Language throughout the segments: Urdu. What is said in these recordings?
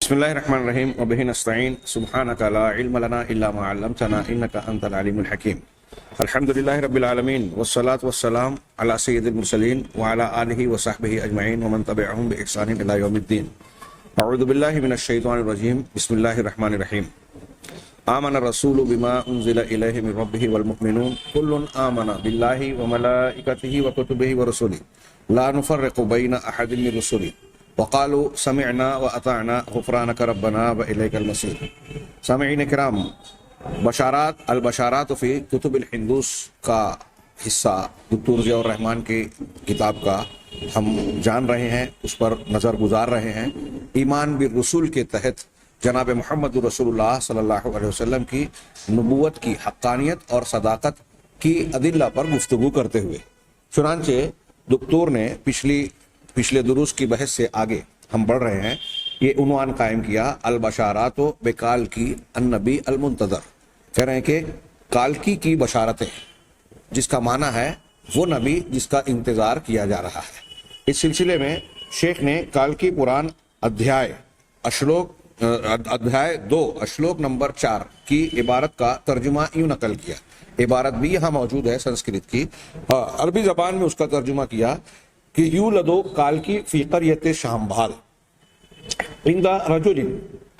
بسم الله الرحمن الرحيم وبه نستعين سبحانك لا علم لنا إلا ما علمتنا إنك أنت العليم الحكيم. الحمد لله رب العالمين والصلاة والسلام على سيد المرسلين وعلى آله وصحبه أجمعين ومن تبعهم بإحسان إلى يوم الدين. أعوذ بالله من الشيطان الرجيم. بسم الله الرحمن الرحيم. آمن الرسول بما أنزل إليه من ربه والمؤمنون كل آمن بالله وملائكته وكتبه ورسله لا نفرق بين أحد من رسله وقالوا سمعنا وأطعنا غفرانك ربنا وإليك المصير. سامعین کرام، البشارات فی کتب الہندوس کا حصہ دکتور ضیاء الرحمن کی کتاب کا ہم جان رہے ہیں، اس پر نظر گزار رہے ہیں۔ ایمان بالرسول کے تحت جناب محمد رسول اللہ صلی اللہ علیہ وسلم کی نبوت کی حقانیت اور صداقت کی ادلہ پر گفتگو کرتے ہوئے چنانچہ دکتور نے پچھلے دروس کی بحث سے آگے ہم بڑھ رہے ہیں، یہ عنوان قائم کیا البشارات بکال کی النبی المنتظر۔ کہہ رہے ہیں کہ کالکی کی بشارتیں، جس کا معنی ہے وہ نبی جس کا انتظار کیا جا رہا ہے۔ اس سلسلے میں شیخ نے کالکی پران ادھیائے 2 اشلوک نمبر 4 کی عبارت کا ترجمہ یوں نقل کیا۔ عبارت بھی یہاں موجود ہے سنسکرت کی، عربی زبان میں اس کا ترجمہ کیا کہ یولدو کالکی فی قریت شامبھال عند رجل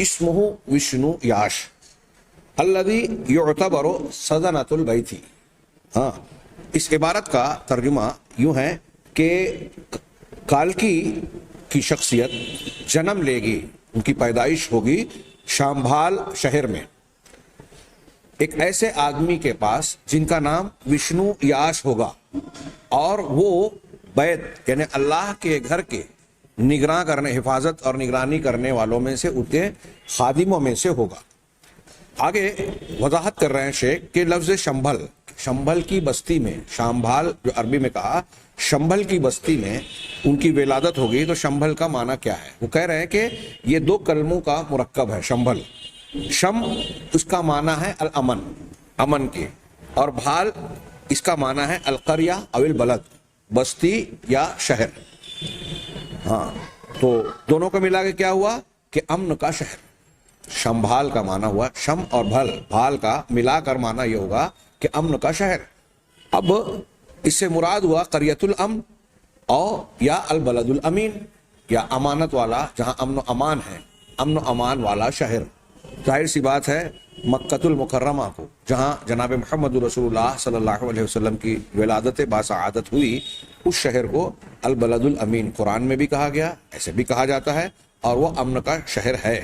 اسمہ وشنو یاش الذی یعتبر سدنۃ البیت۔ اس عبارت کا ترجمہ یوں ہے کہ کالکی کی شخصیت جنم لے گی، ان کی پیدائش ہوگی شامبھال شہر میں ایک ایسے آدمی کے پاس جن کا نام وشنو یاش ہوگا، اور وہ بیت یعنی اللہ کے گھر کے نگراں کرنے، حفاظت اور نگرانی کرنے والوں میں سے، ان کے خادموں میں سے ہوگا۔ آگے وضاحت کر رہے ہیں شیخ کہ لفظ شمبھل کی بستی میں، شامبھال جو عربی میں کہا، شمبھل کی بستی میں ان کی ولادت ہوگی۔ تو شمبھل کا معنی کیا ہے؟ وہ کہہ رہے ہیں کہ یہ 2 کلموں کا مرکب ہے شمبھل۔ شم اس کا معنی ہے الامن، امن کے، اور بھال اس کا معنی ہے القریہ او البلد، بستی یا شہر۔ تو دونوں کو ملا کے کیا ہوا کہ امن کا شہر۔ شمبھال کا معنی ہوا شم اور بھال کا ملا کر معنی یہ ہوگا کہ امن کا شہر۔ اب اس سے مراد ہوا قریۃ الامن اور یا البلد الامین، یا امانت والا، جہاں امن و امان ہے، امن و امان والا شہر۔ ظاہر سی بات ہے مکۃ المکرمہ کو، جہاں جناب محمد رسول اللہ صلی اللہ علیہ وسلم کی ولادت باسعادت ہوئی، اس شہر کو البلد الامین قرآن میں بھی کہا گیا، ایسے بھی کہا جاتا ہے، اور وہ امن کا شہر ہے۔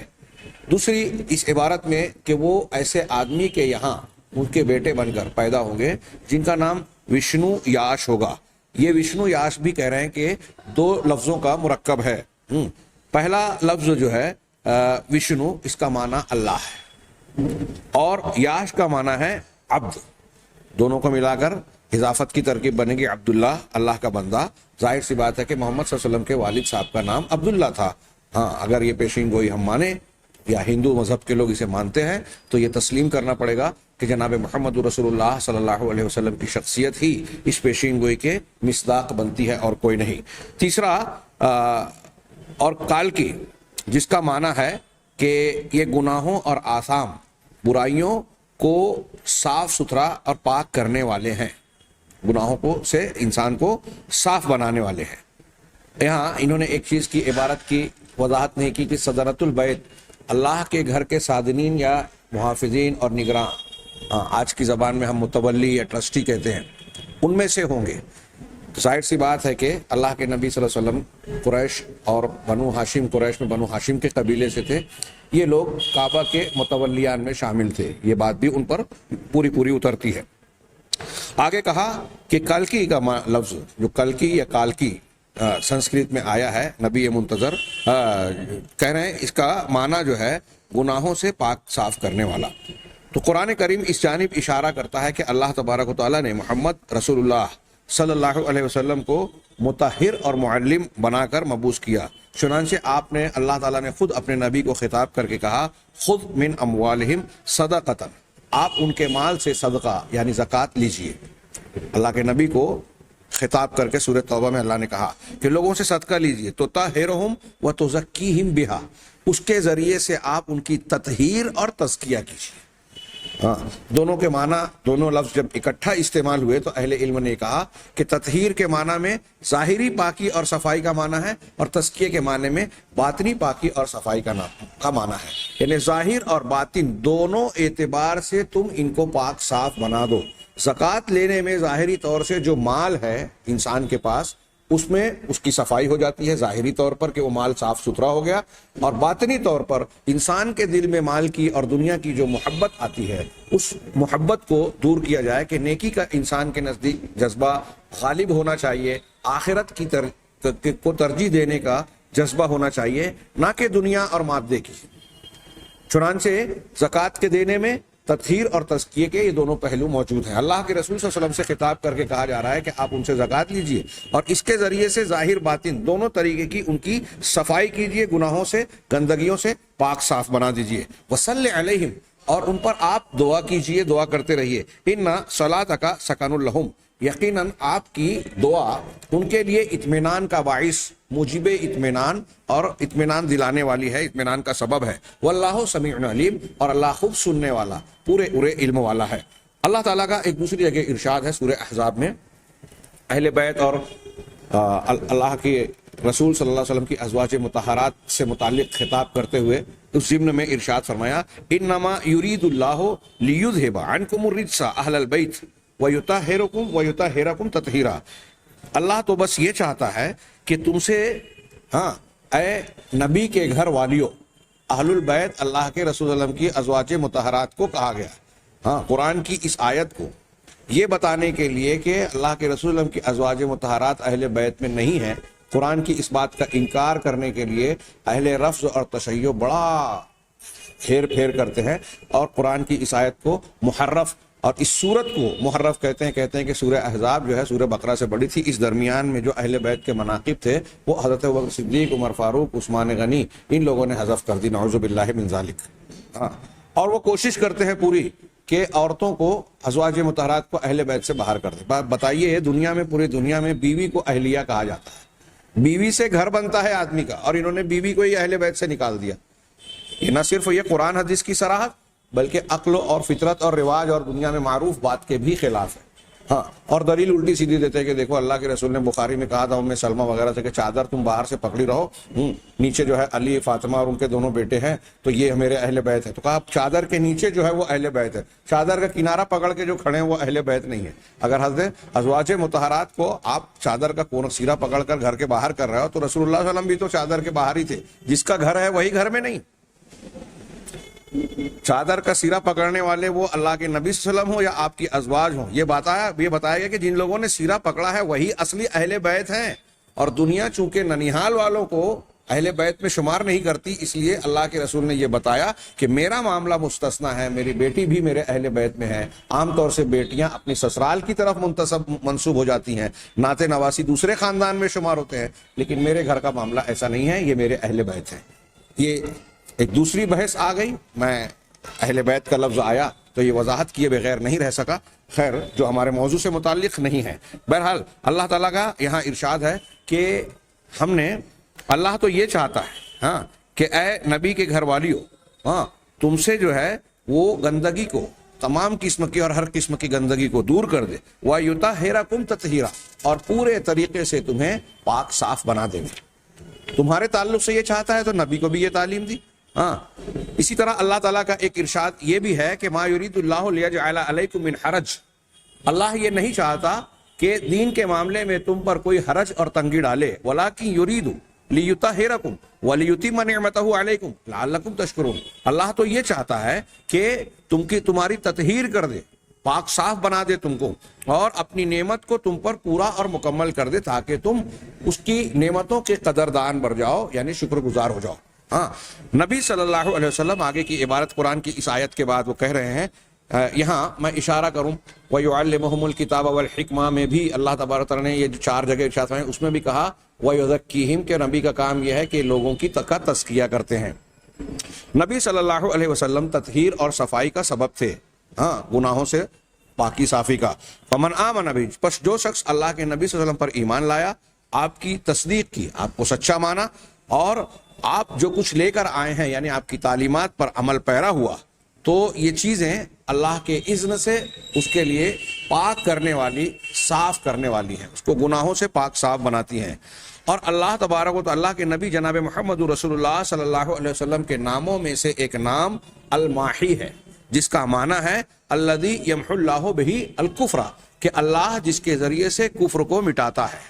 دوسری اس عبارت میں کہ وہ ایسے آدمی کے یہاں ان کے بیٹے بن کر پیدا ہوں گے جن کا نام وشنو یاش ہوگا۔ یہ وشنو یاش بھی کہہ رہے ہیں کہ 2 لفظوں کا مرکب ہے۔ پہلا لفظ جو ہے وشنو، اس کا معنی اللہ ہے، اور یاش کا معنی ہے عبد۔ دونوں کو ملا کر اضافت کی ترکیب بنے گی عبداللہ، اللہ کا بندہ۔ ظاہر سی بات ہے کہ محمد صلی اللہ علیہ وسلم کے والد صاحب کا نام عبداللہ تھا۔ اگر یہ پیشین گوئی ہم مانیں یا ہندو مذہب کے لوگ اسے مانتے ہیں تو یہ تسلیم کرنا پڑے گا کہ جناب محمد رسول اللہ صلی اللہ علیہ وسلم کی شخصیت ہی اس پیشین گوئی کے مصداق بنتی ہے اور کوئی نہیں۔ تیسرا اور کالکی، جس کا معنی ہے کہ یہ گناہوں اور آثام، برائیوں کو صاف ستھرا اور پاک کرنے والے ہیں، گناہوں کو سے انسان کو صاف بنانے والے ہیں۔ یہاں انہوں نے ایک چیز کی عبارت کی وضاحت نہیں کی کہ صدرۃ البیت، اللہ کے گھر کے صادنین یا محافظین اور نگراں، آج کی زبان میں ہم متولی یا ٹرسٹی کہتے ہیں، ان میں سے ہوں گے۔ ظاہر سی بات ہے کہ اللہ کے نبی صلی اللہ علیہ وسلم قریش اور بنو ہاشم، قریش میں بنو ہاشم کے قبیلے سے تھے، یہ لوگ کعبہ کے متولیان میں شامل تھے، یہ بات بھی ان پر پوری اترتی ہے۔ آگے کہا کہ کالکی کا لفظ، جو کلکی یا کالکی سنسکرت میں آیا ہے، نبی منتظر، کہہ رہے ہیں اس کا معنی جو ہے گناہوں سے پاک صاف کرنے والا۔ تو قرآن کریم اس جانب اشارہ کرتا ہے کہ اللہ تبارک و تعالیٰ نے محمد رسول اللہ صلی اللہ علیہ وسلم کو مطہر اور معلم بنا کر مبعوث کیا۔ چنانچہ آپ نے، اللہ تعالیٰ نے خود اپنے نبی کو خطاب کر کے کہا خذ من اموالہم صدقۃ، آپ ان کے مال سے صدقہ یعنی زکوٰۃ لیجئے۔ اللہ کے نبی کو خطاب کر کے سورہ توبہ میں اللہ نے کہا کہ لوگوں سے صدقہ لیجئے، تو تطہرہم و تزکیہم بہا، اس کے ذریعے سے آپ ان کی تطہیر اور تزکیہ کیجیے۔ ہاں، دونوں کے معنی، دونوں لفظ جب اکٹھا استعمال ہوئے تو اہل علم نے کہا کہ تطہیر کے معنی میں ظاہری پاکی اور صفائی کا معنی ہے، اور تزکیہ کے معنی میں باطنی پاکی اور صفائی کا معنی ہے، یعنی ظاہر اور باطن دونوں اعتبار سے تم ان کو پاک صاف بنا دو۔ زکوٰۃ لینے میں ظاہری طور سے جو مال ہے انسان کے پاس، اس میں اس کی صفائی ہو جاتی ہے ظاہری طور پر کہ وہ مال صاف ستھرا ہو گیا، اور باطنی طور پر انسان کے دل میں مال کی اور دنیا کی جو محبت آتی ہے، اس محبت کو دور کیا جائے کہ نیکی کا انسان کے نزدیک جذبہ غالب ہونا چاہیے، آخرت کو ترجیح دینے کا جذبہ ہونا چاہیے، نہ کہ دنیا اور مادے کی۔ چنانچہ زکوٰۃ کے دینے میں تطہیر اور تزکیے کے یہ دونوں پہلو موجود ہیں۔ اللہ کے رسول صلی اللہ علیہ وسلم سے خطاب کر کے کہا جا رہا ہے کہ آپ ان سے زکوٰۃ لیجئے، اور اس کے ذریعے سے ظاہر باطن دونوں طریقے کی ان کی صفائی کیجئے، گناہوں سے، گندگیوں سے پاک صاف بنا دیجئے۔ وصلی علیہم، اور ان پر آپ دعا کیجئے، دعا کرتے رہیے۔ ان صلاتک سکن لہم، یقیناً آپ کی دعا ان کے لیے اطمینان کا باعث، موجب اطمینان اور اطمینان دلانے والی ہے، اطمینان کا سبب ہے۔ واللہ سمیع علیم، اور اللہ خوب سننے والا، پورے علم والا ہے۔ اللہ تعالیٰ کا ایک دوسری جگہ ارشاد ہے سورہ احزاب میں اہل بیت اور اللہ کے رسول صلی اللہ علیہ وسلم کی ازواج مطہرات سے متعلق خطاب کرتے ہوئے اس ضمن میں ارشاد فرمایا، انما یرید اللہ لیذھب عنکم الرجس اہل البیت ویطہرکم تطہیرا۔ اللہ تو بس یہ چاہتا ہے کہ تم سے، اے نبی کے گھر والیوں، اہل البیت اللہ کے رسول صلی اللہ علیہ وسلم کی ازواج مطہرات کو کہا گیا، قرآن کی اس آیت کو یہ بتانے کے لیے کہ اللہ کے رسول صلی اللہ علیہ وسلم کی ازواج مطہرات اہل بیت میں نہیں ہیں۔ قرآن کی اس بات کا انکار کرنے کے لیے اہل رفض اور تشیع بڑا ہیر پھیر کرتے ہیں، اور قرآن کی اس آیت کو محرف، اور اس سورت کو محرف کہتے ہیں کہ سورہ احزاب جو ہے سورہ بقرہ سے بڑی تھی۔ اس درمیان میں جو اہل بیت کے مناقب تھے وہ حضرت ابوبکر صدیق، عمر فاروق، عثمان غنی، ان لوگوں نے حذف کر دی، نعوذ باللہ من ذالک۔ اور وہ کوشش کرتے ہیں پوری کہ عورتوں کو، ازواج مطہرات کو اہل بیت سے باہر کر دیں۔ بتائیے، دنیا میں، پوری دنیا میں بیوی کو اہلیہ کہا جاتا ہے، بیوی سے گھر بنتا ہے آدمی کا، اور انہوں نے بیوی کو ہی اہل بیت سے نکال دیا۔ یہ نہ صرف یہ قرآن حدیث کی صراحت، بلکہ عقل اور فطرت اور رواج اور دنیا میں معروف بات کے بھی خلاف ہے۔ اور دلیل الٹی سیدھی دیتے ہیں کہ دیکھو اللہ کے رسول نے بخاری میں کہا تھا ام سلمہ وغیرہ سے کہ چادر تم باہر سے پکڑی رہو، نیچے جو ہے علی، فاطمہ اور ان کے دونوں بیٹے ہیں، تو یہ میرے اہل بیت ہے۔ تو کہا چادر کے نیچے جو ہے وہ اہل بیت ہے، چادر کا کنارہ پکڑ کے جو کھڑے ہیں وہ اہل بیت نہیں ہے۔ اگر حضرت ازواج مطہرات کو آپ چادر کا کونا سیرا پکڑ کر گھر کے باہر کر رہے ہو، تو رسول اللہ صلی اللہ علیہ وسلم بھی تو چادر کے باہر ہی تھے، جس کا گھر ہے وہی گھر میں نہیں۔ چادر کا سیرا پکڑنے والے وہ اللہ کے نبی صلی اللہ علیہ وسلم ہو یا آپ کی ازواج ہوں، یہ بتایا گیا کہ جن لوگوں نے سیرا پکڑا ہے وہی اصلی اہل بیت ہیں۔ اور دنیا چونکہ ننیحال والوں کو اہل بیت میں شمار نہیں کرتی، اس لیے اللہ کے رسول نے یہ بتایا کہ میرا معاملہ مستثنا ہے، میری بیٹی بھی میرے اہل بیت میں ہے۔ عام طور سے بیٹیاں اپنی سسرال کی طرف منسوب ہو جاتی ہیں، ناتے نواسی دوسرے خاندان میں شمار ہوتے ہیں، لیکن میرے گھر کا معاملہ ایسا نہیں ہے، یہ میرے اہل بیت ہیں۔ یہ ایک دوسری بحث آ گئی، میں اہل بیت کا لفظ آیا تو یہ وضاحت کیے بغیر نہیں رہ سکا، خیر جو ہمارے موضوع سے متعلق نہیں ہے۔ بہرحال اللہ تعالیٰ کا یہاں ارشاد ہے کہ ہم نے، اللہ تو یہ چاہتا ہے کہ اے نبی کے گھر والیوں، تم سے جو ہے وہ گندگی کو، تمام قسم کی اور ہر قسم کی گندگی کو دور کر دے، وَيُطَهِّرَكُمْ تَطْهِيرًا، اور پورے طریقے سے تمہیں پاک صاف بنا دے۔ تمہارے تعلق سے یہ چاہتا ہے تو نبی کو بھی یہ تعلیم دی۔ اسی طرح اللہ تعالیٰ کا ایک ارشاد یہ بھی ہے کہ ما یرید اللہ لیجعل علیکم من حرج، اللہ یہ نہیں چاہتا کہ دین کے معاملے میں تم پر کوئی حرج اور تنگی ڈالے، ولکن یرید لیطہرکم ولیتم نعمتہ علیکم لعلکم تشکرون، اللہ تو یہ چاہتا ہے کہ تمہاری تطہیر کر دے، پاک صاف بنا دے تم کو، اور اپنی نعمت کو تم پر پورا اور مکمل کر دے تاکہ تم اس کی نعمتوں کے قدردان بن جاؤ، یعنی شکر گزار ہو جاؤ۔ نبی صلی اللہ علیہ وسلم آگے کی عبارت قرآن کی اس آیت کے بعد وہ کہہ رہے ہیں، یہاں میں اشارہ کروں وَيُعَلِّمُهُمُ الْكِتَابَ وَالْحِكْمَةَ میں بھی اللہ تبارک تعالیٰ نے یہ جو 4 جگہ ارشاد فرمایا اس میں بھی کہا وَيُزَكِّيهِمْ کہ نبی کا کام یہ ہے کہ لوگوں کی تزکیہ کرتے ہیں۔ نبی صلی اللہ علیہ وسلم تطہیر اور صفائی کا سبب تھے، گناہوں سے پاکی صافی کا. فمن آمن بھی، پس جو شخص اللہ کے نبی صلی اللہ علیہ وسلم پر ایمان لایا، آپ کی تصدیق کی، آپ کو سچا مانا، اور آپ جو کچھ لے کر آئے ہیں یعنی آپ کی تعلیمات پر عمل پیرا ہوا، تو یہ چیزیں اللہ کے اذن سے اس کے لیے پاک کرنے والی، صاف کرنے والی ہیں، اس کو گناہوں سے پاک صاف بناتی ہیں. اور اللہ تبارک و تعالی، اللہ کے نبی جناب محمد رسول اللہ صلی اللہ علیہ وسلم کے ناموں میں سے ایک نام الماحی ہے، جس کا معنی ہے الذی یمحو اللہ بہ الکفر، کہ اللہ جس کے ذریعے سے کفر کو مٹاتا ہے.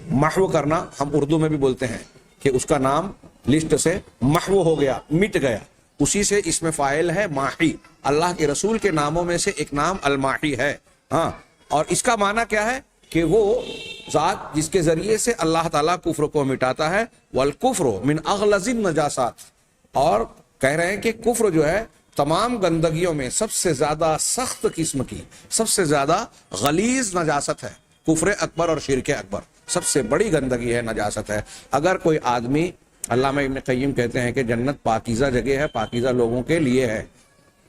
محو کرنا ہم اردو میں بھی بولتے ہیں کہ اس کا نام لسٹ سے محو ہو گیا، مٹ گیا، اسی سے اس میں فاعل ہے ماحی. اللہ کے رسول کے ناموں میں سے ایک نام الماحی ہے. ہاں، اور اس کا معنی کیا ہے کہ وہ ذات جس کے ذریعے سے اللہ تعالیٰ کفر کو مٹاتا ہے. والکفر من اغلظ النجاسات، اور کہہ رہے ہیں کہ کفر جو ہے تمام گندگیوں میں سب سے زیادہ سخت قسم کی، سب سے زیادہ غلیظ نجاست ہے. کفر اکبر اور شرک اکبر سب سے بڑی گندگی ہے، نجاست ہے. اگر کوئی آدمی، علامہ ابن قیم کہتے ہیں کہ جنت پاکیزہ جگہ ہے، پاکیزہ لوگوں کے لیے ہے.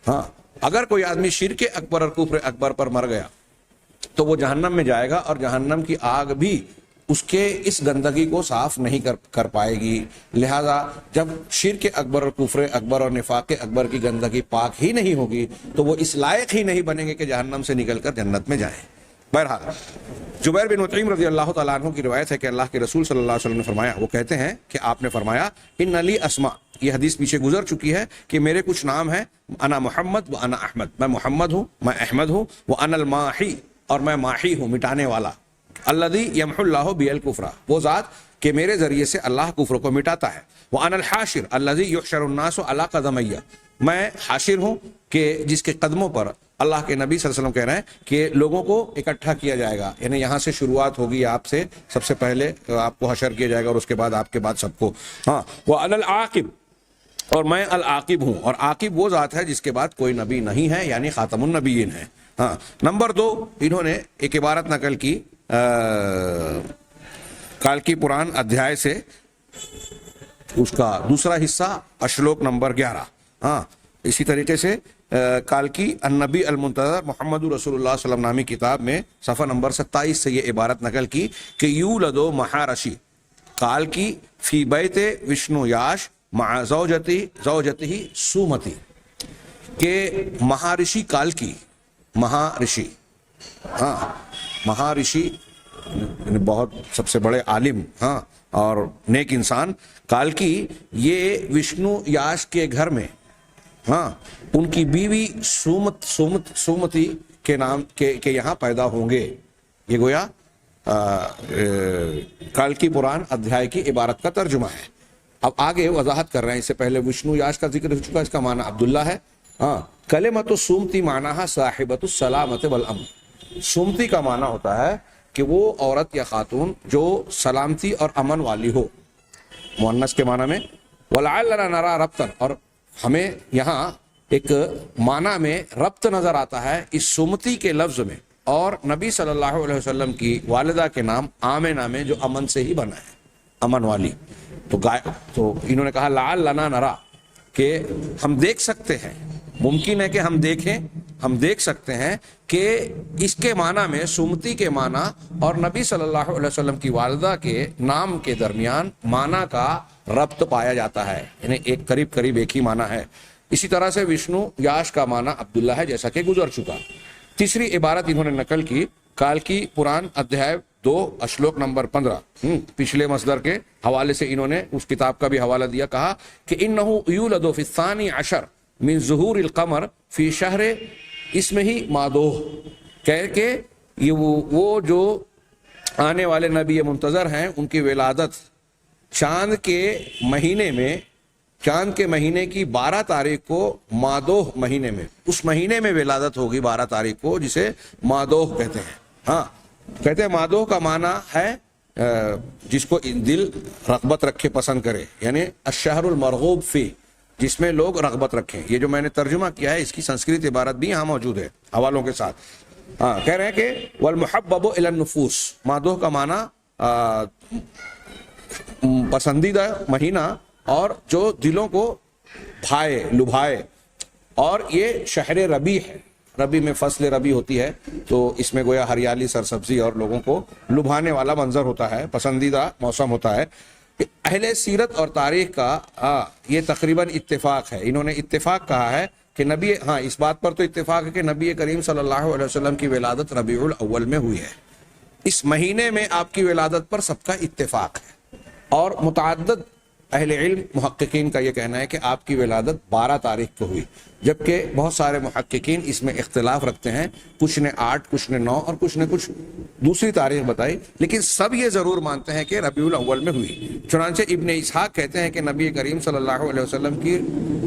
ہاں، اگر کوئی آدمی شرک اکبر اور کفر اکبر پر مر گیا تو وہ جہنم میں جائے گا، اور جہنم کی آگ بھی اس کے اس گندگی کو صاف نہیں کر پائے گی. لہذا جب شرک اکبر اور کفر اکبر اور نفاق اکبر کی گندگی پاک ہی نہیں ہوگی تو وہ اس لائق ہی نہیں بنیں گے کہ جہنم سے نکل کر جنت میں جائیں. بہرحال جبیر بن مطعم رضی اللہ تعالیٰ عنہ کی روایت ہے کہ اللہ کے رسول صلی اللہ علیہ وسلم نے فرمایا، وہ کہتے ہیں کہ آپ نے فرمایا ان لی اسماء، یہ حدیث پیچھے گزر چکی ہے کہ میرے کچھ نام ہیں، انا محمد و انا احمد، میں محمد ہوں، میں احمد ہوں، وہ انا الماحی، اور میں ماحی ہوں، مٹانے والا. الذی یمحو اللہ بہ الکفر، وہ ذات کہ میرے ذریعے سے اللہ کفر کو مٹاتا ہے. وانا الحاشر الذی یحشر الناس علی قدمی، میں حاشر ہوں کہ جس کے قدموں پر اللہ کے نبی صلی اللہ علیہ وسلم کہہ رہے ہیں کہ لوگوں کو اکٹھا کیا جائے گا، یعنی یہاں سے شروعات ہوگی، آپ سے سب سے پہلے آپ کو حشر کیا جائے گا، اور اس کے بعد آپ کے بعد سب کو. ہاں، وانا العاقب، اور میں العاقب ہوں، اور عاقب وہ ذات ہے جس کے بعد کوئی نبی نہیں ہے، یعنی خاتم النبیین ہے. ہاں. نمبر 2، انہوں نے ایک عبارت نقل کی کالکی پران ادھیائے سے، اس کا دوسرا حصہ اشلوک نمبر 11. ہاں، اسی طریقے سے کالکی النبی المنتظر محمد رسول اللہ صلی اللہ علیہ وسلم نامی کتاب میں صفحہ نمبر 27 سے یہ عبارت نقل کی کہ یولدو مہارشی کالکی فی بیت وشنو یاش مع زوجتہ سومتی، کہ مہارشی کالکی، مہارشی، ہاں، مہارشی بہت سب سے بڑے عالم، ہاں، اور نیک انسان، کالکی یہ وشنو یاش کے گھر میں، ہاں، ان کی بیوی سومتی کے نام کے یہاں پیدا ہوں گے. یہ گویا کالکی پران ادھیائے کی عبارت کا ترجمہ ہے. اب آگے وضاحت کر رہے ہیں، اس سے پہلے وشنو یاش کا ذکر ہو چکا، اس کا معنی عبداللہ ہے. ہاں، کلمۃ سومتی معنیٰ صاحبۃ السلامۃ والامن، سومتی کا معنی ہوتا ہے کہ وہ عورت یا خاتون جو سلامتی اور امن والی ہو، مؤنث کے معنی میں. ولعلنا نرى ربطا، اور ہمیں یہاں ایک معنی میں ربط نظر آتا ہے اس سومتی کے لفظ میں، اور نبی صلی اللہ علیہ وسلم کی والدہ کے نام آمنہ میں جو امن سے ہی بنا ہے، امن والی. تو انہوں نے کہا لعلنا نرى، کہ ہم دیکھ سکتے ہیں، ممکن ہے کہ ہم دیکھ سکتے ہیں کہ اس کے معنی میں سومتی کے معنی اور نبی صلی اللہ علیہ وسلم کی والدہ کے نام کے درمیان معنی کا ربط پایا جاتا ہے، یعنی ایک قریب ایک ہی معنی ہے. اسی طرح سے وشنو یاش کا معنی عبداللہ ہے، جیسا کہ گزر چکا. تیسری عبارت انہوں نے نقل کی کالکی پران ادھیائے 2 اشلوک نمبر 15، پچھلے مصدر کے حوالے سے انہوں نے اس کتاب کا بھی حوالہ دیا. کہا کہ انہو یولد فی الثانی عشر من ظہور القمر فی شہر اسمہ مادوہ، کہہ کے یہ وہ جو آنے والے نبی منتظر ہیں ان کی ولادت چاند کے مہینے کی 12 تاریخ کو مادوہ مہینے میں، اس مہینے میں ولادت ہوگی 12 تاریخ کو، جسے مادوہ کہتے ہیں. ہاں، کہتے ہیں مادوہ کا معنی ہے جس کو دل رغبت رکھے، پسند کرے، یعنی الشہر المرغوب فی، جس میں لوگ رغبت رکھیں. یہ جو میں نے ترجمہ کیا ہے اس کی سنسکرت عبارت بھی یہاں موجود ہے حوالوں کے ساتھ. ہاں، کہہ رہے ہیں کہ والمحبب الی النفوس، مادوہ کا معنی پسندیدہ مہینہ اور جو دلوں کو بھائے، لبھائے، اور یہ شہر ربیع ہے. ربی میں فصل ربی ہوتی ہے تو اس میں گویا ہریالی سرسبزی اور لوگوں کو لبھانے والا منظر ہوتا ہے، پسندیدہ موسم ہوتا ہے۔ اہل سیرت اور تاریخ کا یہ تقریباً اتفاق ہے، انہوں نے اتفاق کہا ہے کہ نبی، ہاں اس بات پر تو اتفاق ہے کہ نبی کریم صلی اللہ علیہ وسلم کی ولادت ربیع الاول میں ہوئی ہے، اس مہینے میں آپ کی ولادت پر سب کا اتفاق ہے۔ اور متعدد اہل علم محققین کا یہ کہنا ہے کہ آپ کی ولادت 12 تاریخ کو ہوئی، جبکہ بہت سارے محققین اس میں اختلاف رکھتے ہیں، کچھ نے 8، کچھ نے 9 اور کچھ نے کچھ دوسری تاریخ بتائی، لیکن سب یہ ضرور مانتے ہیں کہ ربیع الاول میں ہوئی۔ چنانچہ ابن اسحاق کہتے ہیں کہ نبی کریم صلی اللہ علیہ وسلم کی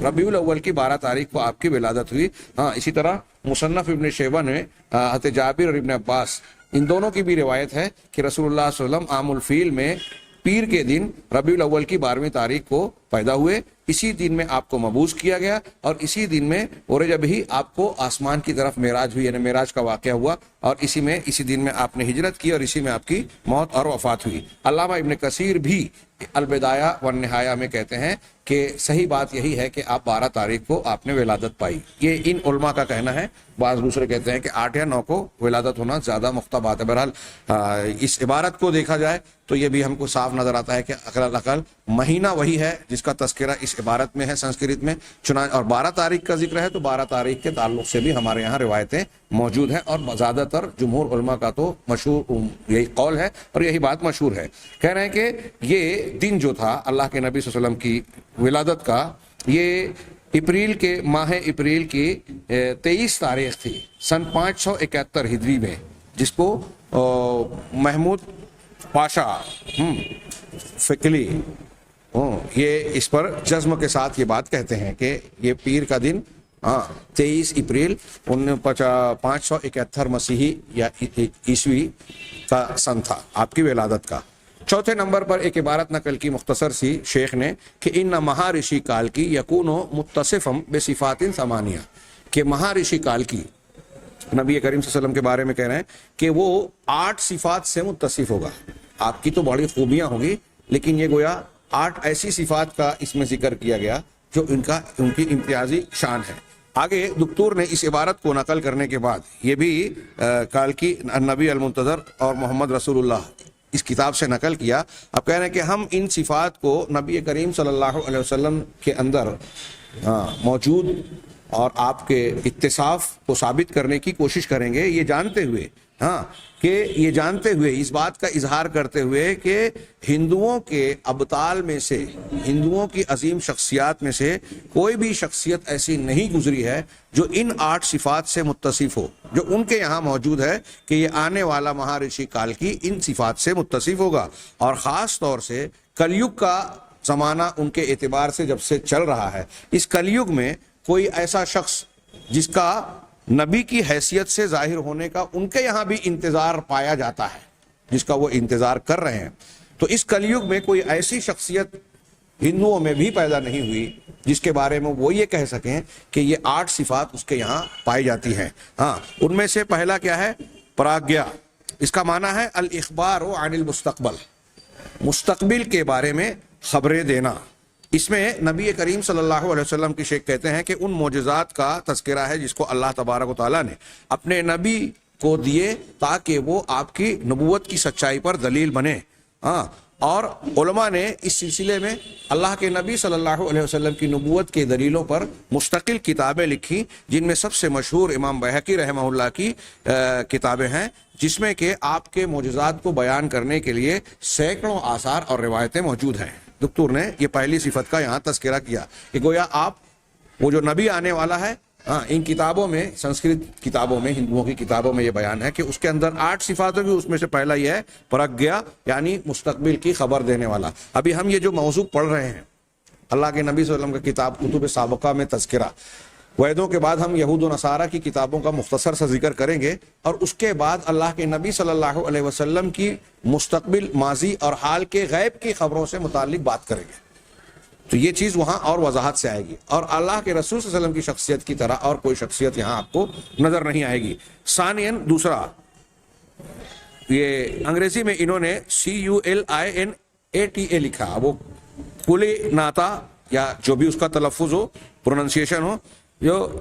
ربیع الاول کی 12 تاریخ کو آپ کی ولادت ہوئی۔ ہاں اسی طرح مصنف ابن شیبہ نے حضرت جابر اور ابن عباس ان دونوں کی بھی روایت ہے کہ رسول اللہ صلی اللہ علیہ وسلم عام الفیل میں پیر کے دن ربیع الاول کی 12ویں تاریخ کو پیدا ہوئے، اسی دن میں آپ کو مبعوث کیا گیا اور اسی دن میں عرج بھی آپ کو آسمان کی طرف معراج ہوئی، یعنی معراج کا واقعہ ہوا، اور اسی دن میں آپ نے ہجرت کی اور اسی میں آپ کی موت اور وفات ہوئی۔ علامہ ابن کثیر بھی البدایہ والنہایہ میں کہتے ہیں کہ صحیح بات یہی ہے کہ آپ 12 تاریخ کو آپ نے ولادت پائی، یہ ان علماء کا کہنا ہے۔ بعض دوسرے کہتے ہیں کہ 8 یا 9 کو ولادت ہونا زیادہ مختہ بات ہے۔ بہرحال اس عبارت کو دیکھا جائے تو یہ بھی ہم کو صاف نظر آتا ہے کہ اقل مہینہ وہی ہے جس کا تذکرہ اس عبارت میں ہے سنسکرت میں، چنانچہ اور 12 تاریخ کا ذکر ہے تو 12 تاریخ کے تعلق سے بھی ہمارے یہاں روایتیں موجود ہیں، اور زیادہ تر جمہور علماء کا تو مشہور یہی قول ہے اور یہی بات مشہور ہے۔ کہہ رہے ہیں کہ یہ دن جو تھا اللہ کے نبی صلی اللہ علیہ وسلم کی ولادت کا، یہ اپریل کے ماہ اپریل کی 23 تاریخ تھی سن 571 ہجری میں، جس کو محمود پاشا فکلی یہ اس پر جزم کے ساتھ یہ بات کہتے ہیں کہ یہ پیر کا دن 23 اپریل 571 مسیحی یا عیسوی کا سن تھا آپ کی ولادت کا۔ چوتھے نمبر پر ایک عبارت نقل کی مختصر سی شیخ نے کہ ان مہارشی کال کی یکون متصفم بصفات ثمانیہ، کہ مہارشی کال کی نبی کریم صلی اللہ علیہ وسلم کے بارے میں کہہ رہے ہیں کہ وہ 8 صفات سے متصف ہوگا۔ آپ کی تو بڑی خوبیاں ہوں گی، لیکن یہ گویا 8 ایسی صفات کا اس میں ذکر کیا گیا جو ان کی امتیازی شان ہے۔ آگے دکتور نے اس عبارت کو نقل کرنے کے بعد یہ بھی کال کی النبی المنتظر اور محمد رسول اللہ اس کتاب سے نقل کیا۔ اب کہہ رہے ہیں کہ ہم ان صفات کو نبی کریم صلی اللہ علیہ وسلم کے اندر موجود اور آپ کے اتصاف کو ثابت کرنے کی کوشش کریں گے، یہ جانتے ہوئے اس بات کا اظہار کرتے ہوئے کہ ہندوؤں کے ابطال میں سے، ہندوؤں کی عظیم شخصیات میں سے کوئی بھی شخصیت ایسی نہیں گزری ہے جو ان 8 صفات سے متصف ہو، جو ان کے یہاں موجود ہے کہ یہ آنے والا مہارشی کال کی ان صفات سے متصف ہوگا۔ اور خاص طور سے کلیگ کا زمانہ ان کے اعتبار سے جب سے چل رہا ہے، اس کلیگ میں کوئی ایسا شخص جس کا نبی کی حیثیت سے ظاہر ہونے کا ان کے یہاں بھی انتظار پایا جاتا ہے، جس کا وہ انتظار کر رہے ہیں، تو اس کلیگ میں کوئی ایسی شخصیت ہندوؤں میں بھی پیدا نہیں ہوئی جس کے بارے میں وہ یہ کہہ سکیں کہ یہ 8 صفات اس کے یہاں پائی جاتی ہیں۔ ان میں سے پہلا کیا ہے؟ پراگیا، اس کا معنی ہے الاخبار عن المستقبل، مستقبل کے بارے میں خبریں دینا۔ اس میں نبی کریم صلی اللہ علیہ وسلم کی شیخ کہتے ہیں کہ ان معجزات کا تذکرہ ہے جس کو اللہ تبارک و تعالیٰ نے اپنے نبی کو دیے تاکہ وہ آپ کی نبوت کی سچائی پر دلیل بنے۔ اور علماء نے اس سلسلے میں اللہ کے نبی صلی اللہ علیہ وسلم کی نبوت کے دلیلوں پر مستقل کتابیں لکھی، جن میں سب سے مشہور امام بہقی رحمہ اللہ کی کتابیں ہیں، جس میں کہ آپ کے معجزات کو بیان کرنے کے لیے سینکڑوں آثار اور روایتیں موجود ہیں۔ دکتور نے یہ پہلی صفت کا یہاں تذکرہ کیا کہ گویا آپ وہ جو نبی آنے والا ہے، ان کتابوں میں، سنسکرت کتابوں میں، ہندوؤں کی کتابوں میں یہ بیان ہے کہ اس کے اندر 8 صفات ہوگی، اس میں سے پہلا یہ ہے پرگیا، یعنی مستقبل کی خبر دینے والا۔ ابھی ہم یہ جو موضوع پڑھ رہے ہیں، اللہ کے نبی صلی اللہ علیہ وسلم کا کتاب کتب سابقہ میں تذکرہ، ویدوں کے بعد ہم یہود و نصارہ کی کتابوں کا مختصر سا ذکر کریں گے، اور اس کے بعد اللہ کے نبی صلی اللہ علیہ وسلم کی مستقبل، ماضی اور حال کے غیب کی خبروں سے متعلق بات کریں گے، تو یہ چیز وہاں اور وضاحت سے آئے گی، اور اللہ کے رسول صلی اللہ علیہ وسلم کی شخصیت کی طرح اور کوئی شخصیت یہاں آپ کو نظر نہیں آئے گی۔ ثانیاً دوسرا، یہ انگریزی میں انہوں نے CULINATA لکھا، وہ کلی ناتا یا جو بھی اس کا تلفظ ہو، پروننسیشن ہو،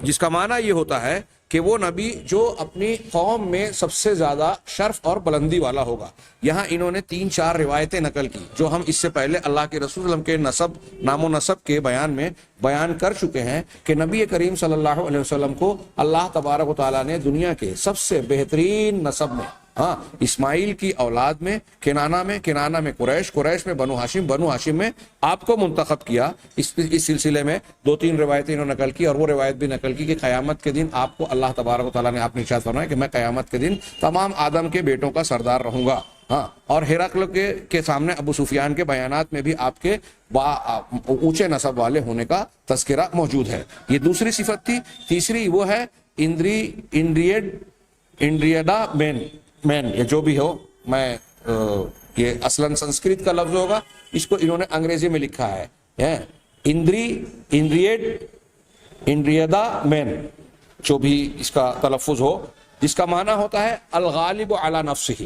جس کا معنی یہ ہوتا ہے کہ وہ نبی جو اپنی قوم میں سب سے زیادہ شرف اور بلندی والا ہوگا۔ یہاں انہوں نے 3-4 روایتیں نقل کی جو ہم اس سے پہلے اللہ کے رسول صلی اللہ علیہ وسلم کے نام و نسب کے بیان میں بیان کر چکے ہیں کہ نبی کریم صلی اللہ علیہ وسلم کو اللہ تبارک و تعالیٰ نے دنیا کے سب سے بہترین نسب میں، اسماعیل کی اولاد میں، کنانہ میں قریش میں بنو ہاشم میں آپ کو منتخب کیا۔ اس سلسلے میں 2-3 روایتیں انہوں نے نقل کی، اور وہ روایت بھی نقل کی کہ قیامت کے دن آپ کو اللہ تبارک و تعالیٰ نے آپ نے ارشاد فرمایا کہ میں قیامت کے دن تمام آدم کے بیٹوں کا سردار رہوں گا۔ اور ہرقل کے سامنے ابو سفیان کے بیانات میں بھی آپ کے اونچے نسب والے ہونے کا تذکرہ موجود ہے۔ یہ دوسری صفت تھی۔ تیسری وہ ہے انڈریڈا مین، یہ جو بھی ہو، میں یہ اصلاً سنسکرت کا لفظ ہوگا، اس کو انہوں نے انگریزی میں لکھا ہے انڈریڈا مین، جو بھی اس کا تلفظ ہو، جس کا معنی ہوتا ہے الغالب علی نفسہ،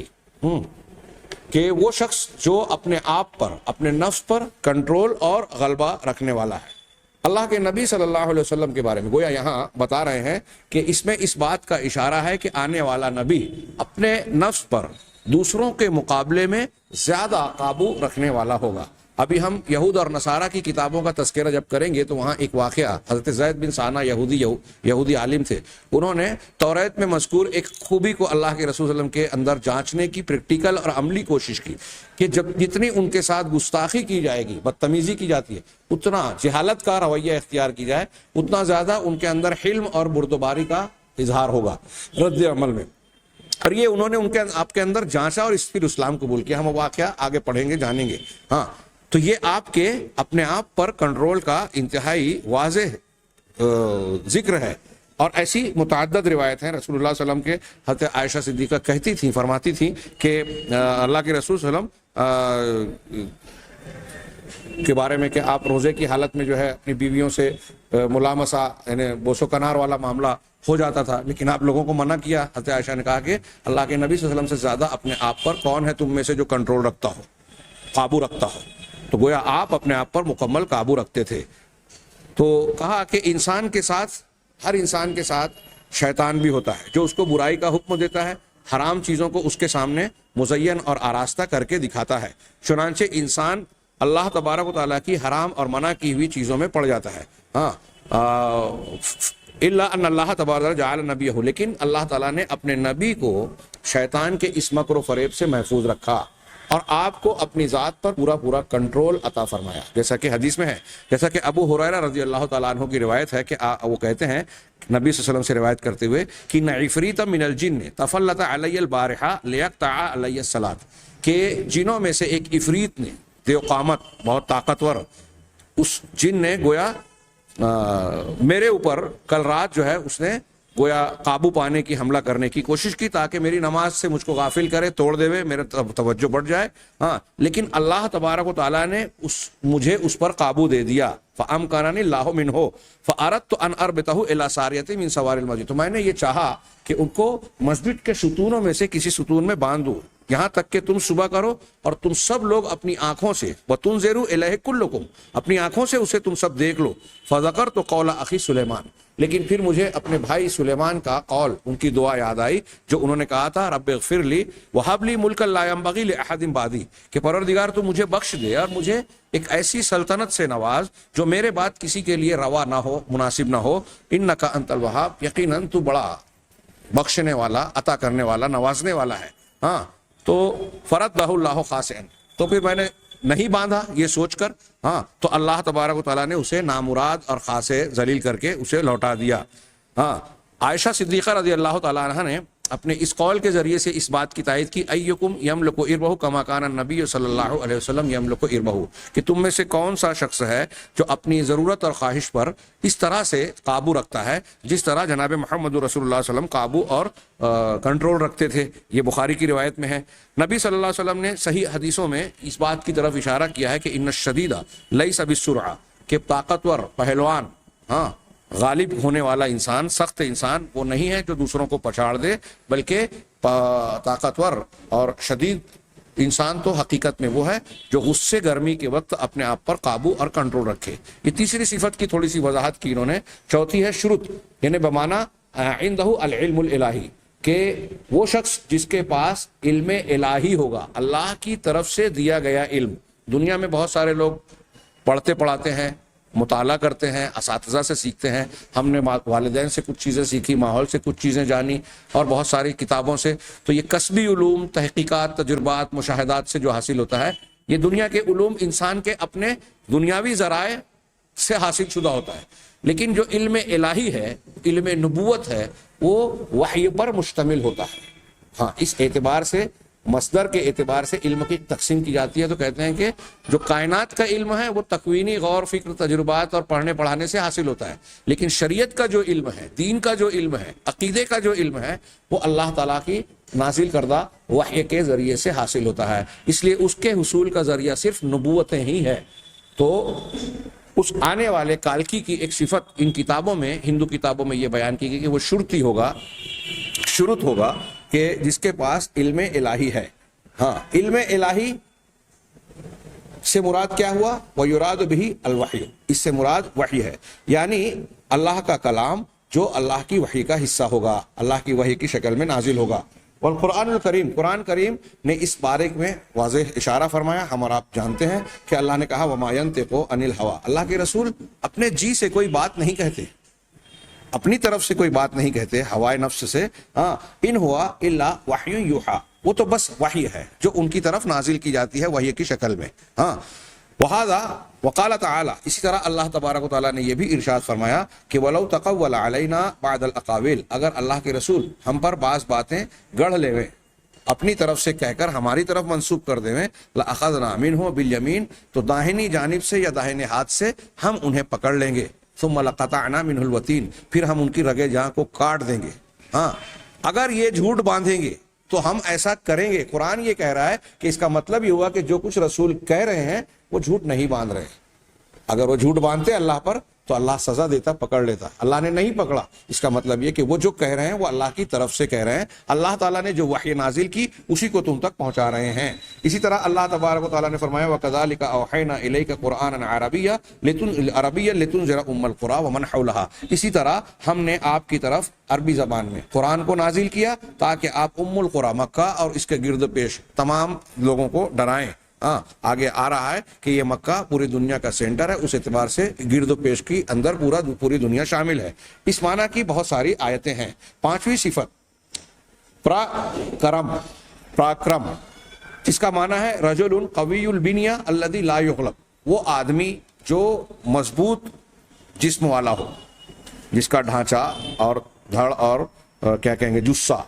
کہ وہ شخص جو اپنے آپ پر، اپنے نفس پر کنٹرول اور غلبہ رکھنے والا ہے۔ اللہ کے نبی صلی اللہ علیہ وسلم کے بارے میں گویا یہاں بتا رہے ہیں کہ اس میں اس بات کا اشارہ ہے کہ آنے والا نبی اپنے نفس پر دوسروں کے مقابلے میں زیادہ قابو رکھنے والا ہوگا۔ ابھی ہم یہود اور نصارہ کی کتابوں کا تذکرہ جب کریں گے تو وہاں ایک واقعہ، حضرت زید بن ثانہ یہودی عالم تھے، انہوں نے توریت میں مذکور ایک خوبی کو اللہ کے رسول صلی اللہ علیہ وسلم کے اندر جانچنے کی پریکٹیکل اور عملی کوشش کی کہ جتنی ان کے ساتھ گستاخی کی جائے گی، بدتمیزی کی جاتی ہے، اتنا جہالت کا رویہ اختیار کی جائے، اتنا زیادہ ان کے اندر حلم اور بردباری کا اظہار ہوگا رد عمل میں۔ اور یہ انہوں نے آپ کے اندر جانچا اور پھر اسلام قبول کیا۔ ہم واقعہ آگے پڑھیں گے، جانیں گے۔ تو یہ آپ کے اپنے آپ پر کنٹرول کا انتہائی واضح ذکر ہے، اور ایسی متعدد روایت ہیں۔ رسول اللہ صلی اللہ علیہ وسلم کے حضرت عائشہ صدیقہ کہتی تھیں، فرماتی تھیں کہ اللہ کے رسول صلی اللہ علیہ وسلم کے بارے میں کہ آپ روزے کی حالت میں جو ہے اپنی بیویوں سے ملامسہ، یعنی بوس و کنار والا معاملہ ہو جاتا تھا، لیکن آپ لوگوں کو منع کیا۔ حضرت عائشہ نے کہا کہ اللہ کے نبی صلی اللہ علیہ وسلم سے زیادہ اپنے آپ پر کون ہے تم میں سے جو کنٹرول رکھتا ہو، قابو رکھتا ہو؟ تو گویا آپ اپنے آپ پر مکمل قابو رکھتے تھے۔ تو کہا کہ انسان کے ساتھ، ہر انسان کے ساتھ شیطان بھی ہوتا ہے جو اس کو برائی کا حکم دیتا ہے، حرام چیزوں کو اس کے سامنے مزین اور آراستہ کر کے دکھاتا ہے۔ چنانچہ انسان اللہ تبارک و تعالیٰ کی حرام اور منع کی ہوئی چیزوں میں پڑ جاتا ہے۔ الا ان اللہ تبارک جعل نبیہ، لیکن اللہ تعالیٰ نے اپنے نبی کو شیطان کے اس مکر و فریب سے محفوظ رکھا اور آپ کو اپنی ذات پر پورا کنٹرول عطا فرمایا، جیسا کہ حدیث میں ہے، جیسا کہ ابو ہریرہ رضی اللہ تعالیٰ عنہ کی روایت ہے کہ وہ کہتے ہیں نبی صلی اللہ علیہ وسلم سے روایت کرتے ہوئے کہ عفریت من الجن تفلت علی البارحہ لیقطع علی الصلاۃ، کہ جنوں میں سے ایک عفریت نے، دیو قامت، بہت طاقتور، اس جن نے گویا میرے اوپر کل رات جو ہے اس نے گویا قابو پانے کی، حملہ کرنے کی کوشش کی تاکہ میری نماز سے مجھ کو غافل کرے، توڑ دے، میرے توجہ بڑھ جائے۔ لیکن اللہ تبارک و تعالیٰ نے مجھے اس پر قابو دے دیا۔ فَأَمْكَنَنِ اللَّهُ مِنْهُ فَأَرَدْتُ أَنْ أَرْبِطَهُ إِلَى سَارِيَةٍ مِنْ سَوَارِ الْمَسْجِدِ، تو میں نے یہ چاہا کہ ان کو مسجد کے ستونوں میں سے کسی ستون میں باندھ دوں، یہاں تک کہ تم صبح کرو اور تم سب لوگ اپنی آنکھوں سے وَتُنْظِرُوا إِلَيْهِ كُلُّكُمْ، اپنی آنکھوں سے اسے تم سب دیکھ لو۔ فَذَكَرْتُ قَوْلَ أَخِي سُلَيْمَانَ، لیکن پھر مجھے اپنے بھائی سلیمان کا قول، ان کی دعا یاد آئی جو انہوں نے کہا تھا رب اغفر لی وہب لی ملکا لا ينبغی لأحد بعدی، کہ پروردگار تو مجھے بخش دے اور مجھے ایک ایسی سلطنت سے نواز جو میرے بعد کسی کے لیے روا نہ ہو، مناسب نہ ہو۔ انک انت الوہاب، یقیناً تو بڑا بخشنے والا، عطا کرنے والا، نوازنے والا ہے۔ تو فرد اللہ خاسئن، تو پھر میں نے نہیں باندھا یہ سوچ کر، تو اللہ تبارک و تعالیٰ نے اسے نامراد اور خاصے ذلیل کر کے اسے لوٹا دیا۔ عائشہ صدیقہ رضی اللہ تعالیٰ عنہ نے اپنے اس قول کے ذریعے سے اس بات کی تائید کی، ایکم یملک اربہ کما کان النبی صلی اللہ علیہ وسلم یملک اربہ، کہ تم میں سے کون سا شخص ہے جو اپنی ضرورت اور خواہش پر اس طرح سے قابو رکھتا ہے جس طرح جناب محمد رسول اللہ صلی اللہ علیہ وسلم قابو اور کنٹرول رکھتے تھے۔ یہ بخاری کی روایت میں ہے۔ نبی صلی اللہ علیہ وسلم نے صحیح حدیثوں میں اس بات کی طرف اشارہ کیا ہے کہ ان الشدید لیس بالسرعہ، کہ طاقتور، پہلوان، غالب ہونے والا انسان، سخت انسان وہ نہیں ہے جو دوسروں کو پچھاڑ دے، بلکہ طاقتور اور شدید انسان تو حقیقت میں وہ ہے جو غصے گرمی کے وقت اپنے آپ پر قابو اور کنٹرول رکھے۔ یہ تیسری صفت کی تھوڑی سی وضاحت کی انہوں نے۔ چوتھی ہے شرط، یعنی بمانا عندہ العلم الالہی، کہ وہ شخص جس کے پاس علم الہی ہوگا، اللہ کی طرف سے دیا گیا علم۔ دنیا میں بہت سارے لوگ پڑھتے پڑھاتے ہیں، مطالعہ کرتے ہیں، اساتذہ سے سیکھتے ہیں، ہم نے والدین سے کچھ چیزیں سیکھی، ماحول سے کچھ چیزیں جانی، اور بہت ساری کتابوں سے۔ تو یہ کسبی علوم، تحقیقات، تجربات، مشاہدات سے جو حاصل ہوتا ہے، یہ دنیا کے علوم انسان کے اپنے دنیاوی ذرائع سے حاصل شدہ ہوتا ہے۔ لیکن جو علم الہی ہے، علم نبوت ہے، وہ وحی پر مشتمل ہوتا ہے۔ ہاں، اس اعتبار سے، مصدر کے اعتبار سے علم کی تقسیم کی جاتی ہے، تو کہتے ہیں کہ جو کائنات کا علم ہے وہ تکوینی غور، فکر، تجربات اور پڑھنے پڑھانے سے حاصل ہوتا ہے، لیکن شریعت کا جو علم ہے، دین کا جو علم ہے، عقیدے کا جو علم ہے، وہ اللہ تعالیٰ کی نازل کردہ وحی کے ذریعے سے حاصل ہوتا ہے۔ اس لیے اس کے حصول کا ذریعہ صرف نبوتیں ہی ہے۔ تو اس آنے والے کالکی کی ایک صفت ان کتابوں میں، ہندو کتابوں میں یہ بیان کی گئی کہ وہ شرطی ہوگا، شروط ہوگا، کہ جس کے پاس علم الہی ہے۔ ہاں، علم الہی سے مراد کیا ہوا؟ وَيُرَادُ بِهِ الْوَحْيُ، اس سے مراد وحی ہے، یعنی اللہ کا کلام جو اللہ کی وحی کا حصہ ہوگا، اللہ کی وحی کی شکل میں نازل ہوگا۔ والقرآن الکریم، قرآن کریم نے اس بارے میں واضح اشارہ فرمایا۔ ہم اور آپ جانتے ہیں کہ اللہ نے کہا وَمَا يَنطِقُ عَنِ الْهَوَىٰ، اللہ کے رسول اپنے جی سے کوئی بات نہیں کہتے، اپنی طرف سے کوئی بات نہیں کہتے، ہوائے نفس سے۔ ہاں، ان ہوا الا وحی یوحا، وہ تو بس وحی ہے جو ان کی طرف نازل کی جاتی ہے وحی کی شکل میں۔ ہاں، وہذا وقال تعالی، اسی طرح اللہ تبارک و تعالیٰ نے یہ بھی ارشاد فرمایا کہ وَلَوْ تَقَوَّلَ عَلَيْنَا بَعْضَ الْأَقَاوِيلِ، اگر اللہ کے رسول ہم پر بعض باتیں گڑھ لے، اپنی طرف سے کہہ کر ہماری طرف منسوب کر دیں، لَأَخَذْنَا مِنْهُ بِالْيَمِينِ، تو داہنی جانب سے یا داہنے ہاتھ سے ہم انہیں پکڑ لیں گے، ثم لقطعنا منه الوتین، پھر ہم ان کی رگے جہاں کو کاٹ دیں گے۔ ہاں، اگر یہ جھوٹ باندھیں گے تو ہم ایسا کریں گے۔ قرآن یہ کہہ رہا ہے کہ اس کا مطلب یہ ہوا کہ جو کچھ رسول کہہ رہے ہیں وہ جھوٹ نہیں باندھ رہے۔ اگر وہ جھوٹ باندھتے اللہ پر تو اللہ سزا دیتا، پکڑ لیتا، اللہ نے نہیں پکڑا۔ اس کا مطلب یہ کہ وہ جو کہہ رہے ہیں وہ اللہ کی طرف سے کہہ رہے ہیں، اللہ تعالیٰ نے جو وحی نازل کی اسی کو تم تک پہنچا رہے ہیں۔ اسی طرح اللہ تبارک و تعالیٰ نے فرمایا وَكَذَلِكَ أَوْحَيْنَا إِلَيْكَ قُرْآنًا عَرَبِيًّا لِتُنذِرَ أُمَّ الْقُرَىٰ وَمَنْ حَوْلَهَا، اسی طرح ہم نے آپ کی طرف عربی زبان میں قرآن کو نازل کیا تاکہ آپ ام القریٰ، مکہ اور اس کے گرد پیش تمام لوگوں کو ڈرائیں۔ ہاں، آگے آ رہا ہے کہ یہ مکہ پوری دنیا کا سینٹر ہے، اس اعتبار سے گرد و پیش کی اندر پوری دنیا شامل ہے۔ اس معنی کی بہت ساری آیتیں ہیں۔ پانچویں صفت پراکرم، اس کا معنی ہے رجل قوی البنیہ الذی لا یغلب، وہ آدمی جو مضبوط جسم والا ہو، جس کا ڈھانچہ اور دھڑ اور کیا کہیں گے جسہ،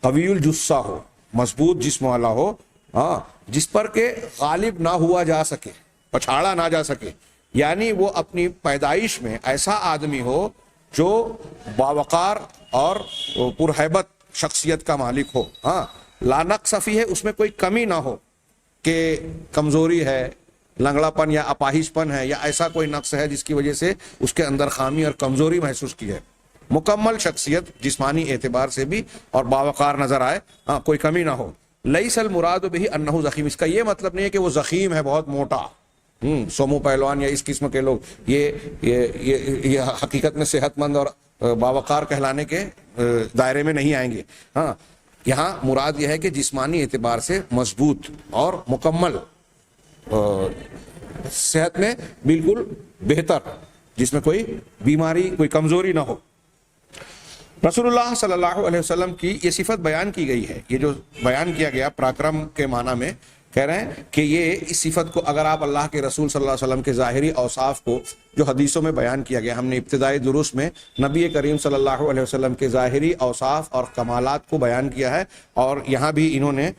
قوی الجسہ ہو، مضبوط جسم والا ہو، ہاں، جس پر کہ غالب نہ ہوا جا سکے، پچھاڑا نہ جا سکے، یعنی وہ اپنی پیدائش میں ایسا آدمی ہو جو باوقار اور پرہیبت شخصیت کا مالک ہو۔ ہاں، لا نقص فیہ ہے، اس میں کوئی کمی نہ ہو کہ کمزوری ہے، لنگڑا پن یا اپاہج پن ہے، یا ایسا کوئی نقص ہے جس کی وجہ سے اس کے اندر خامی اور کمزوری محسوس کی ہے۔ مکمل شخصیت جسمانی اعتبار سے بھی اور باوقار نظر آئے، ہاں، کوئی کمی نہ ہو۔ لیس المراد بہ انہ ضخیم، اس کا یہ مطلب نہیں ہے کہ وہ ضخیم ہے، بہت موٹا، سومو پہلوان یا اس قسم کے لوگ، یہ حقیقت میں صحت مند اور باوقار کہلانے کے دائرے میں نہیں آئیں گے۔ ہاں، یہاں مراد یہ ہے کہ جسمانی اعتبار سے مضبوط اور مکمل، صحت میں بالکل بہتر، جس میں کوئی بیماری، کوئی کمزوری نہ ہو۔ رسول اللہ صلی اللہ علیہ وسلم کی یہ صفت بیان کی گئی ہے، یہ جو بیان کیا گیا پراکرم کے معنی میں، کہہ رہے ہیں کہ یہ اس صفت کو اگر آپ اللہ کے رسول صلی اللہ علیہ وسلم کے ظاہری اوصاف کو جو حدیثوں میں بیان کیا گیا، ہم نے ابتدائی دروس میں نبی کریم صلی اللہ علیہ وسلم کے ظاہری اوصاف اور کمالات کو بیان کیا ہے، اور یہاں بھی انہوں نے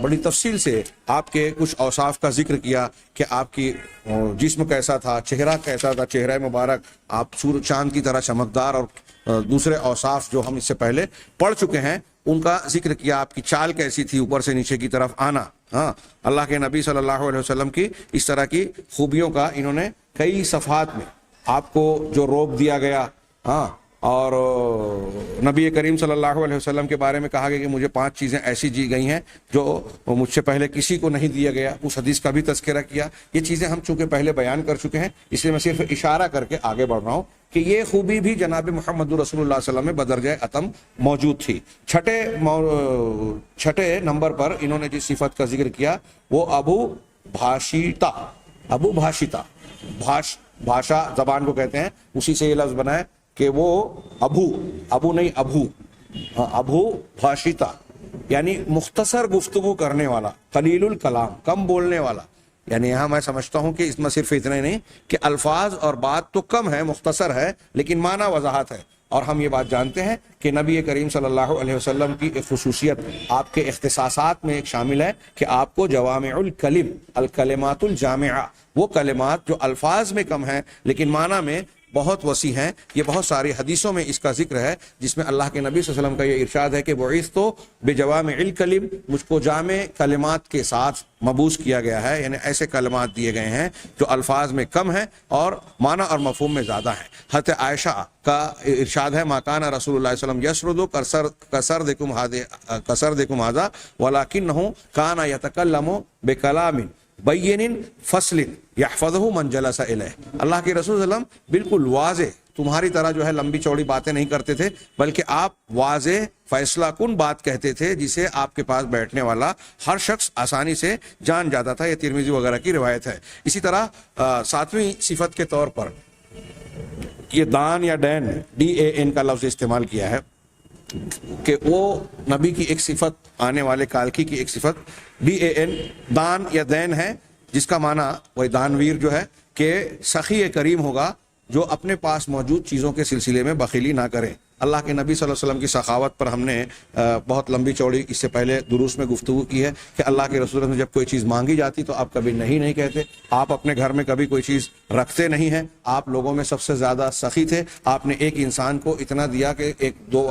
بڑی تفصیل سے آپ کے کچھ اوصاف کا ذکر کیا کہ آپ کی جسم کیسا تھا، چہرہ کیسا تھا، چہرہ مبارک، آپ سورج چاند کی طرح چمکدار، اور دوسرے اوصاف جو ہم اس سے پہلے پڑھ چکے ہیں ان کا ذکر کیا، آپ کی چال کیسی تھی، اوپر سے نیچے کی طرف آنا۔ ہاں، اللہ کے نبی صلی اللہ علیہ وسلم کی اس طرح کی خوبیوں کا انہوں نے کئی صفحات میں آپ کو جو روپ دیا گیا، ہاں، اور نبی کریم صلی اللہ علیہ وسلم کے بارے میں کہا گیا کہ مجھے 5 چیزیں ایسی دی گئی ہیں جو مجھ سے پہلے کسی کو نہیں دیا گیا، اس حدیث کا بھی تذکرہ کیا۔ یہ چیزیں ہم چونکہ پہلے بیان کر چکے ہیں، اس لیے میں صرف اشارہ کر کے آگے بڑھ رہا ہوں کہ یہ خوبی بھی جناب محمد رسول اللہ صلی اللہ علیہ وسلم میں بدرجہ اتم موجود تھی۔ چھٹے نمبر پر انہوں نے جس صفت کا ذکر کیا وہ ابو بھاشیتا، ابو بھاشیتا، بھاشا زبان کو کہتے ہیں، اسی سے یہ لفظ بنا ہے کہ وہ ابو نہیں ابو، ابو بھاشیتا یعنی مختصر گفتگو کرنے والا، قلیل الکلام، کم بولنے والا۔ یعنی یہاں میں سمجھتا ہوں کہ اس میں صرف اتنا ہی نہیں کہ الفاظ اور بات تو کم ہے، مختصر ہے، لیکن معنی وضاحت ہے۔ اور ہم یہ بات جانتے ہیں کہ نبی کریم صلی اللہ علیہ وسلم کی ایک خصوصیت آپ کے اختصاصات میں ایک شامل ہے کہ آپ کو جوامع الکلم، الکلمات الجامعہ، وہ کلمات جو الفاظ میں کم ہیں لیکن معنی میں بہت وسیع ہیں۔ یہ بہت ساری حدیثوں میں اس کا ذکر ہے جس میں اللہ کے نبی صلی اللہ علیہ وسلم کا یہ ارشاد ہے کہ بعثت بجوامع الکلم، مجھ کو جامع کلمات کے ساتھ مبعوث کیا گیا ہے، یعنی ایسے کلمات دیے گئے ہیں جو الفاظ میں کم ہیں اور معنی اور مفہوم میں زیادہ ہیں۔ حضرت عائشہ کا ارشاد ہے ما کان رسول اللہ صلی اللہ علیہ وسلم یسرد کسردکم ھذا ولکنہ کان یتکلم بکلام بین فصل یحفظہ من جلس الیہ۔ اللہ کے رسول صلی اللہ علیہ وسلم بالکل واضح، تمہاری طرح جو ہے لمبی چوڑی باتیں نہیں کرتے تھے، بلکہ آپ واضح فیصلہ کن بات کہتے تھے جسے آپ کے پاس بیٹھنے والا ہر شخص آسانی سے جان جاتا تھا۔ یہ ترمذی وغیرہ کی روایت ہے۔ اسی طرح 7ویں صفت کے طور پر یہ دان یا ڈین، DAN کا لفظ استعمال کیا ہے کہ وہ نبی کی ایک صفت، آنے والے کالکی کی ایک صفت DAN، دان یا دین ہے، جس کا معنی وہی دانویر جو ہے کہ سخی کریم ہوگا جو اپنے پاس موجود چیزوں کے سلسلے میں بخیلی نہ کرے۔ اللہ کے نبی صلی اللہ علیہ وسلم کی سخاوت پر ہم نے بہت لمبی چوڑی اس سے پہلے دروس میں گفتگو کی ہے کہ اللہ کے رسول نے جب کوئی چیز مانگی جاتی تو آپ کبھی نہیں کہتے، آپ اپنے گھر میں کبھی کوئی چیز رکھتے نہیں ہیں، آپ لوگوں میں سب سے زیادہ سخی تھے۔ آپ نے ایک انسان کو اتنا دیا کہ دو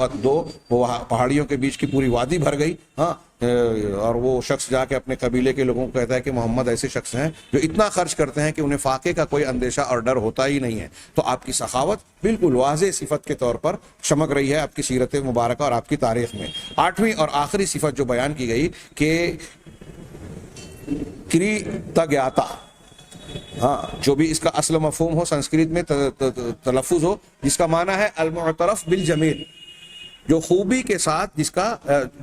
پہاڑیوں کے بیچ کی پوری وادی بھر گئی، ہاں، اور وہ شخص جا کے اپنے قبیلے کے لوگوں کو کہتا ہے کہ محمد ایسے شخص ہیں جو اتنا خرچ کرتے ہیں کہ انہیں فاقے کا کوئی اندیشہ اور ڈر ہوتا ہی نہیں ہے۔ تو آپ کی سخاوت بالکل واضح صفت کے طور پر چمک رہی ہے آپ کی سیرت مبارکہ اور آپ کی تاریخ میں۔ 8ویں اور آخری صفت جو بیان کی گئی کہ کریتگیاتا، ہاں، جو بھی اس کا اصل مفہوم ہو، سنسکرت میں تلفظ ہو، جس کا معنی ہے المعترف بالجمیل، جو خوبی کے ساتھ،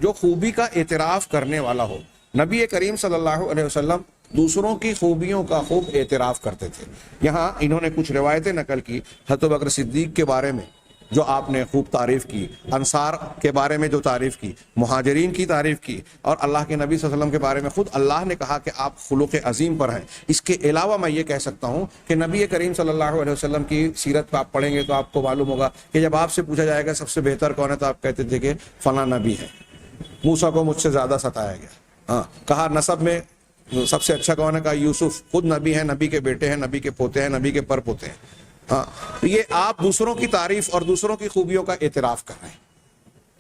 جو خوبی کا اعتراف کرنے والا ہو۔ نبی کریم صلی اللہ علیہ وسلم دوسروں کی خوبیوں کا خوب اعتراف کرتے تھے۔ یہاں انہوں نے کچھ روایتیں نقل کی حضرت بکر صدیق کے بارے میں جو آپ نے خوب تعریف کی، انصار کے بارے میں جو تعریف کی، مہاجرین کی تعریف کی، اور اللہ کے نبی صلی اللہ علیہ وسلم کے بارے میں خود اللہ نے کہا کہ آپ خلق عظیم پر ہیں۔ اس کے علاوہ میں یہ کہہ سکتا ہوں کہ نبی کریم صلی اللہ علیہ وسلم کی سیرت پہ آپ پڑھیں گے تو آپ کو معلوم ہوگا کہ جب آپ سے پوچھا جائے گا سب سے بہتر کون ہے تو آپ کہتے تھے کہ فلاں نبی ہے۔ موسیٰ کو مجھ سے زیادہ ستایا گیا، ہاں، کہا نسب میں سب سے اچھا کون ہے، کہا یوسف، خود نبی ہیں، نبی کے بیٹے ہیں، نبی کے پوتے ہیں، نبی کے پر پوتے ہیں۔ ہاں، تو یہ آپ دوسروں کی تعریف اور دوسروں کی خوبیوں کا اعتراف کر رہے ہیں۔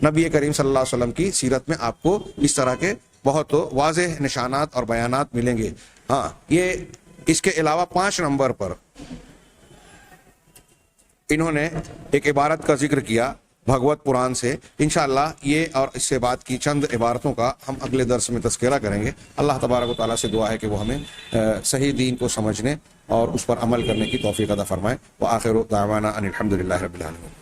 نبی کریم صلی اللہ علیہ وسلم کی سیرت میں آپ کو اس طرح کے بہت واضح نشانات اور بیانات ملیں گے۔ ہاں، یہ اس کے علاوہ 5 نمبر پر انہوں نے ایک عبارت کا ذکر کیا بھگوت پران سے۔ انشاءاللہ یہ اور اس سے بعد کی چند عبارتوں کا ہم اگلے درس میں تذکرہ کریں گے۔ اللہ تبارک و تعالیٰ سے دعا ہے کہ وہ ہمیں صحیح دین کو سمجھنے اور اس پر عمل کرنے کی توفیق عطا فرمائے۔ وآخر دعوانا ان الحمد للہ رب العالمین۔